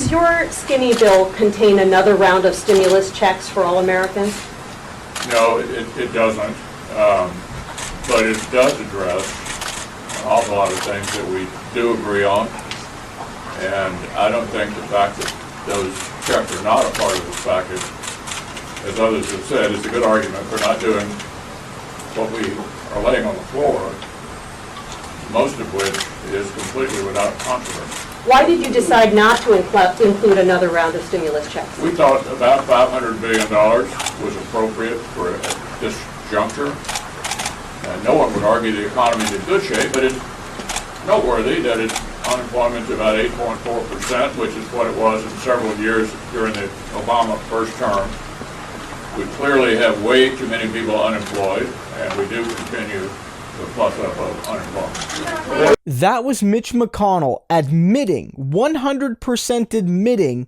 Does your skinny bill contain another round of stimulus checks for all Americans? No, it doesn't. But it does address an awful lot of things that we do agree on. And I don't think the fact that those checks are not a part of this package, as others have said, is a good argument for not doing what we are laying on the floor, most of which is completely without controversy. Why did you decide not to include another round of stimulus checks? We thought about $500 billion was appropriate for at this juncture. No one would argue the economy is in good shape, but it's noteworthy that unemployment is about 8.4%, which is what it was in several years during the Obama first term. We clearly have way too many people unemployed, and we do continue the plus up of unemployment. That was Mitch McConnell admitting, 100% admitting,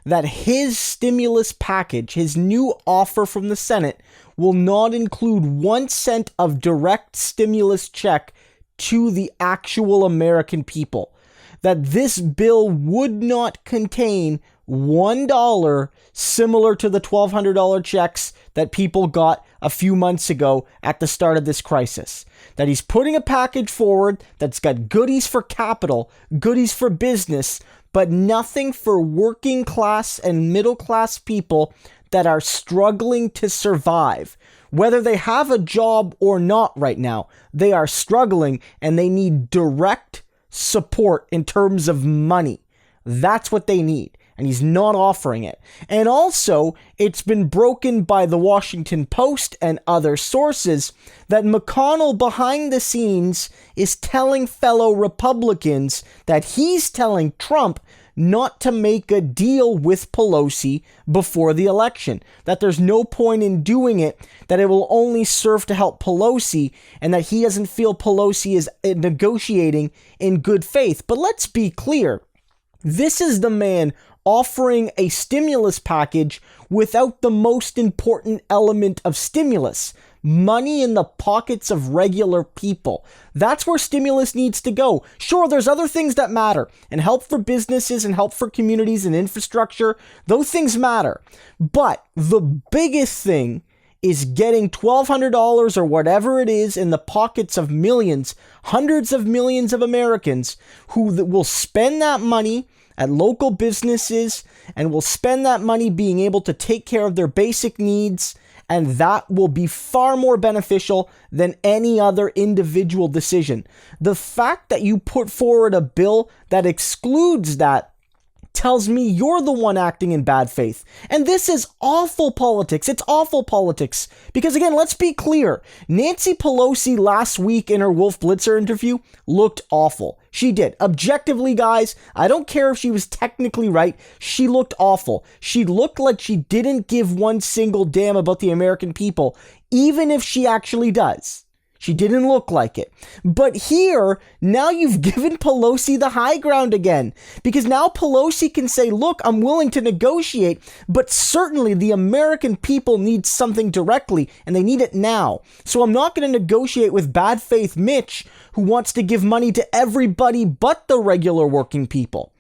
that his stimulus package, his new offer from the Senate, will not include 1 cent of direct stimulus check to the actual American people. That this bill would not contain $1 similar to the $1,200 checks that people got a few months ago at the start of this crisis. That he's putting a package forward that's got goodies for capital, goodies for business, but nothing for working class and middle class people that are struggling to survive. Whether they have a job or not right now, they are struggling and they need direct support in terms of money. That's what they need. And he's not offering it. And also, it's been broken by the Washington Post and other sources that McConnell behind the scenes is telling fellow Republicans that he's telling Trump not to make a deal with Pelosi before the election. That there's no point in doing it, that it will only serve to help Pelosi, and that he doesn't feel Pelosi is negotiating in good faith. But let's be clear. This is the man offering a stimulus package without the most important element of stimulus: money in the pockets of regular people. That's where stimulus needs to go. Sure, there's other things that matter, and help for businesses and help for communities and infrastructure. Those things matter. But the biggest thing is getting $1,200 or whatever it is in the pockets of millions, hundreds of millions of Americans who will spend that money at local businesses and will spend that money being able to take care of their basic needs, and that will be far more beneficial than any other individual decision. The fact that you put forward a bill that excludes that tells me you're the one acting in bad faith. And this is awful politics. It's awful politics. Because again, let's be clear. Nancy Pelosi last week in her Wolf Blitzer interview looked awful. She did. Objectively, guys, I don't care if she was technically right. She looked awful. She looked like she didn't give one single damn about the American people, even if she actually does. She didn't look like it. But here, now you've given Pelosi the high ground again. Because now Pelosi can say, look, I'm willing to negotiate, but certainly the American people need something directly, and they need it now. So I'm not going to negotiate with bad faith Mitch, who wants to give money to everybody but the regular working people.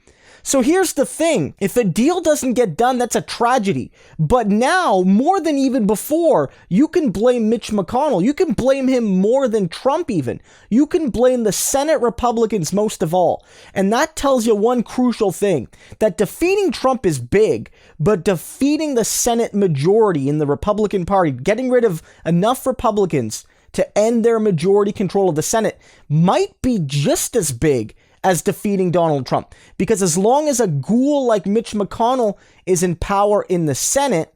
So here's the thing. If a deal doesn't get done, that's a tragedy. But now, more than even before, you can blame Mitch McConnell. You can blame him more than Trump even. You can blame the Senate Republicans most of all. And that tells you one crucial thing, that defeating Trump is big, but defeating the Senate majority in the Republican Party, getting rid of enough Republicans to end their majority control of the Senate, might be just as big as defeating Donald Trump. Because as long as a ghoul like Mitch McConnell is in power in the Senate,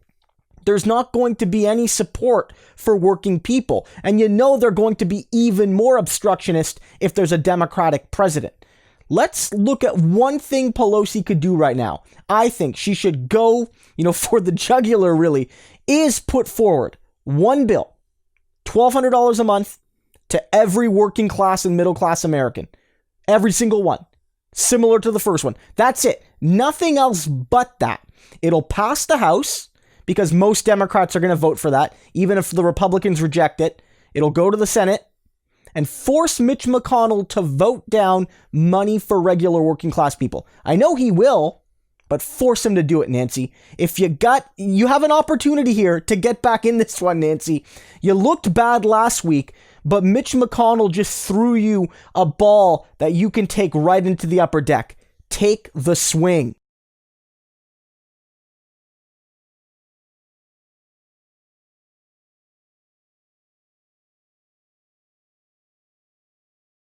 there's not going to be any support for working people. And you know they're going to be even more obstructionist if there's a Democratic president. Let's look at one thing Pelosi could do right now. I think she should go, for the jugular really, is put forward one bill, $1,200 a month to every working class and middle class American. Every single one. Similar to the first one. That's it. Nothing else but that. It'll pass the House because most Democrats are going to vote for that. Even if the Republicans reject it, it'll go to the Senate and force Mitch McConnell to vote down money for regular working class people. I know he will, but force him to do it, Nancy. You have an opportunity here to get back in this one, Nancy. You looked bad last week, but Mitch McConnell just threw you a ball that you can take right into the upper deck. Take the swing.